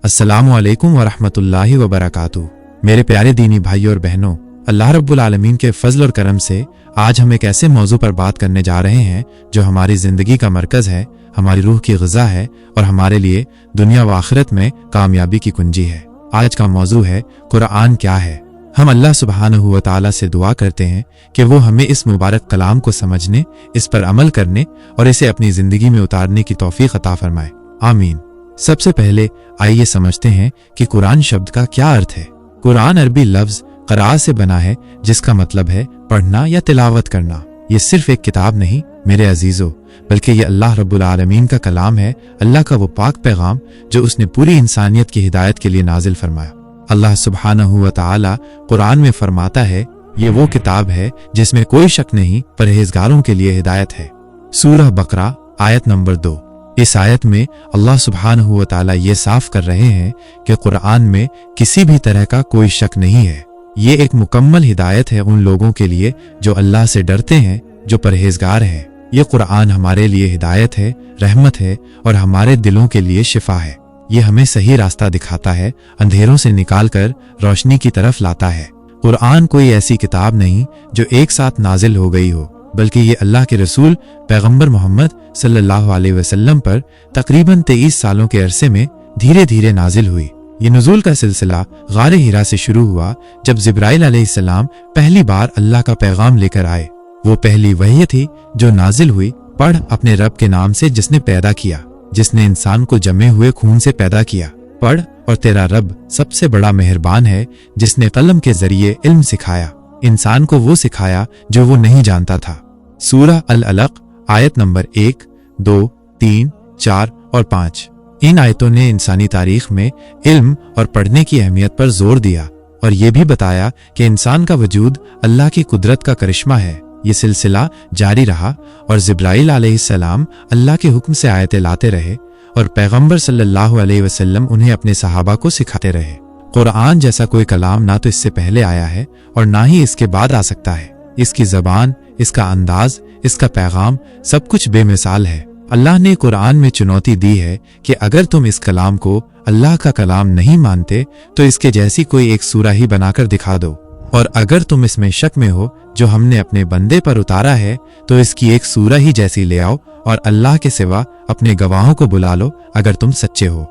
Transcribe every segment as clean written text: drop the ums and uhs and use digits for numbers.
अस्सलामु अलैकुम वरहमतुल्लाहि वबरकातुहू। मेरे प्यारे दीनी भाइयों और बहनों, अल्लाह रब्बुल आलमीन के फजल और करम से आज हम एक ऐसे मौजू पर बात करने जा रहे हैं जो हमारी जिंदगी का मरकज है, हमारी रूह की ग़िज़ा है और हमारे लिए दुनिया व आखिरत में कामयाबी की कुंजी है। आज का मौजू है कुरान क्या है। हम अल्लाह सुब्हानहू व तआला से दुआ करते हैं कि वो हमें इस मुबारक कलाम को समझने, इस पर अमल करने और इसे अपनी जिंदगी में उतारने की तौफीक अता फरमाए। आमीन। सबसे पहले आइए समझते हैं कि कुरान शब्द का क्या अर्थ है। कुरान अरबी लफ्ज क़रा से बना है, जिसका मतलब है पढ़ना या तिलावत करना। ये सिर्फ एक किताब नहीं मेरे अजीजों, बल्कि ये अल्लाह रब्बुल आलमीन का कलाम है, अल्लाह का वो पाक पैगाम जो उसने पूरी इंसानियत की हिदायत के लिए नाजिल फरमाया। अल्लाह सुब्हानहू व तआला कुरान में फरमाता है, ये वो किताब है जिसमें कोई शक नहीं परहेजगारों के लिए हिदायत है। सूरह बकरा आयत नंबर 2। इस आयत में अल्लाह सुब्हानहू व तआला ये साफ कर रहे हैं कि कुरान में किसी भी तरह का कोई शक नहीं है। ये एक मुकम्मल हिदायत है उन लोगों के लिए जो अल्लाह से डरते हैं, जो परहेजगार हैं। ये कुरान हमारे लिए हिदायत है, रहमत है और हमारे दिलों के लिए शिफा है। ये हमें सही रास्ता दिखाता है, अंधेरों से निकाल कर रोशनी की तरफ लाता है। कुरान कोई ऐसी किताब नहीं जो एक साथ नाजिल हो गई हो, बल्कि ये अल्लाह के रसूल पैगंबर मोहम्मद सल्लल्लाहु अलैहि वसल्लम पर तकरीबन 23 सालों के अरसे में धीरे धीरे नाजिल हुई। ये नुज़ूल का सिलसिला गारे हिरा से शुरू हुआ, जब जिब्राइल अलैहिस्सलाम पहली बार अल्लाह का पैगाम लेकर आए। वो पहली वही थी जो नाजिल हुई, पढ़ अपने रब के नाम से जिसने पैदा किया, जिसने इंसान को जमे हुए खून से पैदा किया। पढ़ और तेरा रब सबसे बड़ा मेहरबान है, जिसने कलम के जरिए इल्म सिखाया, इंसान को वो सिखाया जो वो नहीं जानता था। सूरह अल अलक आयत नंबर 1, 2, 3, 4 और 5। इन आयतों ने इंसानी तारीख में इल्म और पढ़ने की अहमियत पर जोर दिया और ये भी बताया कि इंसान का वजूद अल्लाह की कुदरत का करिश्मा है। ये सिलसिला जारी रहा और जिब्राइल अलैहिस्सलाम अल्लाह के हुक्म से आयतें लाते रहे और पैगंबर सल्लल्लाहु अलैहि वसल्लम उन्हें अपने सहाबा को सिखाते रहे। कुरान जैसा कोई कलाम ना तो इससे पहले आया है और ना ही इसके बाद आ सकता है। इसकी ज़बान, इसका अंदाज, इसका पैगाम सब कुछ बेमिसाल है। अल्लाह ने कुरान में चुनौती दी है कि अगर तुम इस कलाम को अल्लाह का कलाम नहीं मानते तो इसके जैसी कोई एक सूरा ही बनाकर दिखा दो, और अगर तुम इसमें शक में हो जो हमने अपने बंदे पर उतारा है तो इसकी एक सूरा ही जैसी ले आओ और अल्लाह के सिवा अपने गवाहों को बुला लो अगर तुम सच्चे हो।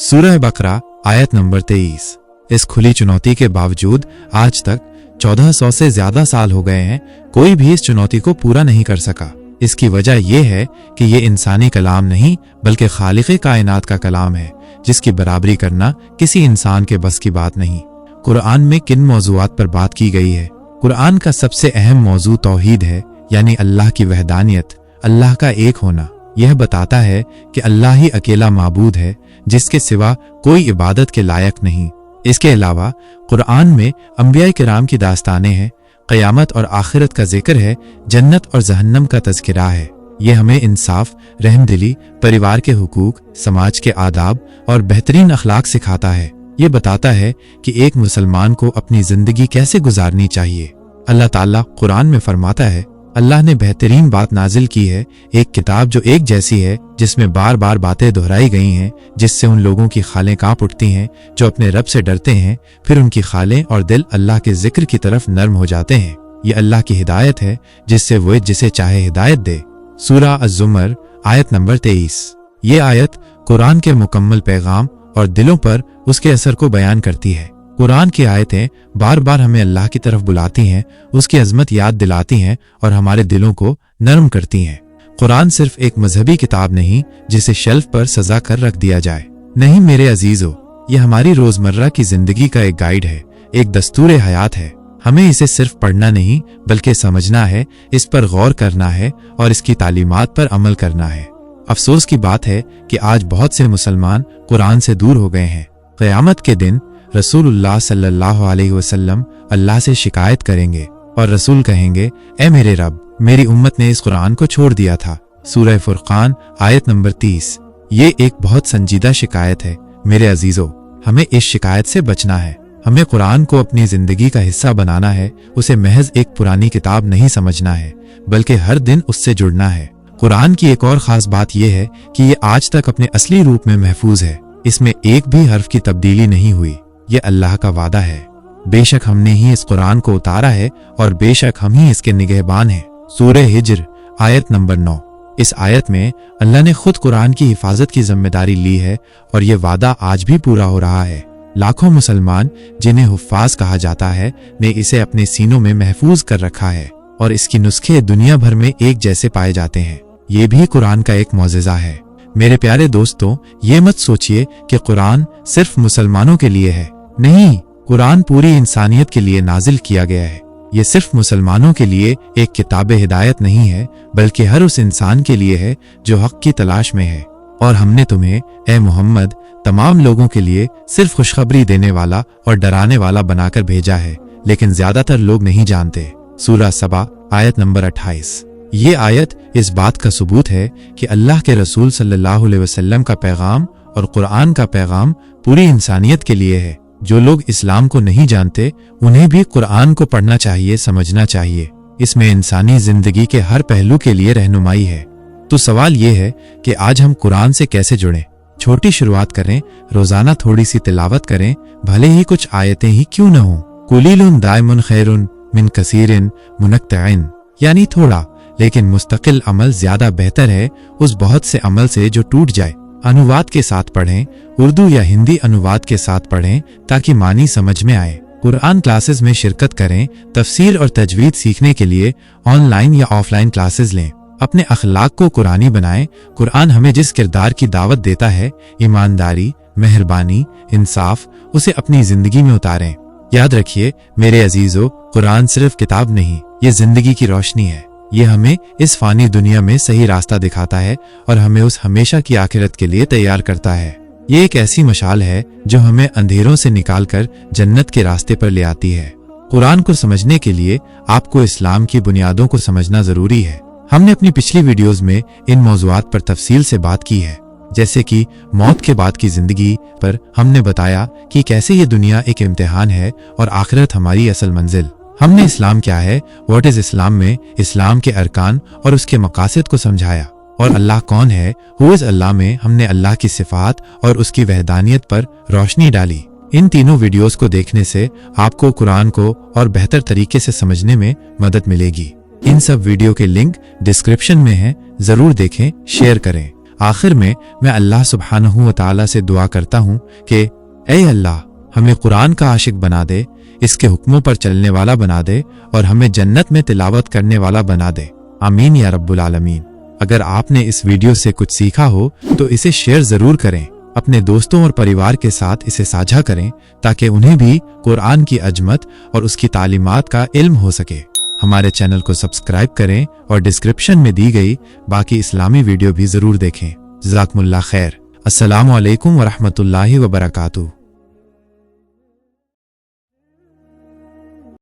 सूरह बकरा आयत नंबर 23। इस खुली चुनौती के बावजूद आज तक 1400 से ज्यादा साल हो गए हैं, कोई भी इस चुनौती को पूरा नहीं कर सका। इसकी वजह यह है कि ये इंसानी कलाम नहीं बल्कि खालिक़े कायनात का कलाम है, जिसकी बराबरी करना किसी इंसान के बस की बात नहीं। कुरान में किन मौज़ूआत पर बात की गई है? कुरान का सबसे अहम मौजू तौहीद है, यानी अल्लाह की वहदानियत, अल्लाह का एक होना। यह बताता है कि अल्लाह ही अकेला माबूद है, जिसके सिवा कोई इबादत के लायक नहीं। इसके अलावा कुरान में अंबिया किराम की दास्तानें हैं, क़यामत और आखिरत का जिक्र है, जन्नत और जहन्नम का तज़किरा है। ये हमें इंसाफ, रहमदिली, परिवार के हुकूक, समाज के आदाब और बेहतरीन अखलाक सिखाता है। ये बताता है कि एक मुसलमान को अपनी जिंदगी कैसे गुजारनी चाहिए। अल्लाह ताला कुरान में फरमाता है, अल्लाह ने बेहतरीन बात नाजिल की है, एक किताब जो एक जैसी है, जिसमें बार बार बातें दोहराई गई हैं, जिससे उन लोगों की खालें कांप उठती हैं जो अपने रब से डरते हैं, फिर उनकी खालें और दिल अल्लाह के जिक्र की तरफ नर्म हो जाते हैं। ये अल्लाह की हिदायत है, जिससे वो जिसे चाहे हिदायत दे। सूरह अज़-ज़ुमर आयत नंबर 23। ये आयत कुरान के मुकम्मल पैगाम और दिलों पर उसके असर को बयान करती है। कुरान की आयतें बार बार हमें अल्लाह की तरफ बुलाती हैं, उसकी अजमत याद दिलाती हैं और हमारे दिलों को नरम करती हैं। कुरान सिर्फ एक मजहबी किताब नहीं जिसे शेल्फ पर सजा कर रख दिया जाए। नहीं मेरे अजीजों, ये हमारी रोजमर्रा की जिंदगी का एक गाइड है, एक दस्तूर हयात है। हमें इसे सिर्फ पढ़ना नहीं बल्कि समझना है, इस पर गौर करना है और इसकी तालीमात पर अमल करना है। अफसोस की बात है कि आज बहुत से मुसलमान कुरान से दूर हो गए हैं। क़यामत के दिन रसूलुल्लाह सल्लल्लाहु अलैहि वसल्लम अल्लाह से शिकायत करेंगे और रसूल कहेंगे, ए मेरे रब, मेरी उम्मत ने इस कुरान को छोड़ दिया था। सूरह फुरकान आयत नंबर 30। ये एक बहुत संजीदा शिकायत है। मेरे अजीजों, हमें इस शिकायत से बचना है। हमें कुरान को अपनी जिंदगी का हिस्सा बनाना है, उसे महज एक पुरानी किताब नहीं समझना है, बल्कि हर दिन उससे जुड़ना है। कुरान की एक और खास बात यह है कि ये आज तक अपने असली रूप में महफूज है। इसमें एक भी हर्फ की तब्दीली नहीं हुई। ये अल्लाह का वादा है। बेशक हमने ही इस कुरान को उतारा है और बेशक हम ही इसके निगहबान हैं। सूरह हिज्र आयत नंबर 9। इस आयत में अल्लाह ने खुद कुरान की हिफाजत की जिम्मेदारी ली है और ये वादा आज भी पूरा हो रहा है। लाखों मुसलमान, जिन्हें हुफ्फाज कहा जाता है, ने इसे अपने सीनों में महफूज कर रखा है और इसकी नुस्खे दुनिया भर में एक जैसे पाए जाते हैं। ये भी कुरान का एक मौजज़ा है। मेरे प्यारे दोस्तों, ये मत सोचिए कि कुरान सिर्फ मुसलमानों के लिए है। नहीं, कुरान पूरी इंसानियत के लिए नाजिल किया गया है। ये सिर्फ मुसलमानों के लिए एक किताब हिदायत नहीं है, बल्कि हर उस इंसान के लिए है जो हक की तलाश में है। और हमने तुम्हें, ए मोहम्मद, तमाम लोगों के लिए सिर्फ खुशखबरी देने वाला और डराने वाला बनाकर भेजा है, लेकिन ज्यादातर लोग नहीं जानते। सूरह सबा आयत नंबर 28। ये आयत इस बात का सबूत है कि अल्लाह के रसूल सल्लल्लाहु अलैहि वसल्लम का पैगाम और कुरान का पैगाम पूरी इंसानियत के लिए है। जो लोग इस्लाम को नहीं जानते, उन्हें भी कुरान को पढ़ना चाहिए, समझना चाहिए। इसमें इंसानी जिंदगी के हर पहलू के लिए रहनुमाई है। तो सवाल ये है कि आज हम कुरान से कैसे जुड़ें? छोटी शुरुआत करें, रोजाना थोड़ी सी तिलावत करें, भले ही कुछ आयतें ही क्यों न हों। कुलीलुन दायमुन खैरुन मिन कसीरिन मुनक्तइन, यानी थोड़ा लेकिन मुस्तकिल अमल ज्यादा बेहतर है उस बहुत से अमल से जो टूट जाए। अनुवाद के साथ पढ़ें, उर्दू या हिंदी अनुवाद के साथ पढ़ें ताकि मानी समझ में आए। कुरान क्लासेस में शिरकत करें, तफसीर और तजवीद सीखने के लिए ऑनलाइन या ऑफलाइन क्लासेस लें। अपने अखलाक को कुरानी बनाएं। कुरान हमें जिस किरदार की दावत देता है, ईमानदारी, मेहरबानी, इंसाफ, उसे अपनी जिंदगी में उतारें। याद रखिए मेरे अजीजों, कुरान सिर्फ किताब नहीं, ये जिंदगी की रोशनी है। ये हमें इस फानी दुनिया में सही रास्ता दिखाता है और हमें उस हमेशा की आखिरत के लिए तैयार करता है। ये एक ऐसी मशाल है जो हमें अंधेरों से निकालकर जन्नत के रास्ते पर ले आती है। कुरान को समझने के लिए आपको इस्लाम की बुनियादों को समझना जरूरी है। हमने अपनी पिछली वीडियोस में इन मौज़ूआत पर तफसील से बात की है, जैसे कि मौत के बाद की जिंदगी पर हमने बताया कि कैसे ये दुनिया एक इम्तिहान है और आखिरत हमारी असल मंजिल। हमने इस्लाम क्या है, व्हाट इज इस्लाम में इस्लाम के अरकान और उसके मकासद को समझाया। और अल्लाह कौन है, हु इज अल्लाह में हमने अल्लाह की सिफात और उसकी वहदानियत पर रोशनी डाली। इन तीनों वीडियोस को देखने से आपको कुरान को और बेहतर तरीके से समझने में मदद मिलेगी। इन सब वीडियो के लिंक डिस्क्रिप्शन में हैं, जरूर देखें, शेयर करें। आखिर में मैं अल्लाह सुब्हानहू व तआला से दुआ करता हूँ कि ऐ अल्लाह, हमें कुरान का आशिक बना दे, इसके हुक्मों पर चलने वाला बना दे और हमें जन्नत में तिलावत करने वाला बना दे। आमीन या रब्बुल आलमीन। अगर आपने इस वीडियो से कुछ सीखा हो तो इसे शेयर जरूर करें। अपने दोस्तों और परिवार के साथ इसे साझा करें ताकि उन्हें भी कुरान की अजमत और उसकी तालीमात का इल्म हो सके। हमारे चैनल को सब्सक्राइब करें और डिस्क्रिप्शन में दी गई बाकी इस्लामी वीडियो भी जरूर देखें। जज़ाकुमुल्लाह खैर। अस्सलामु अलैकुम व रहमतुल्लाहि व बरकातुहू।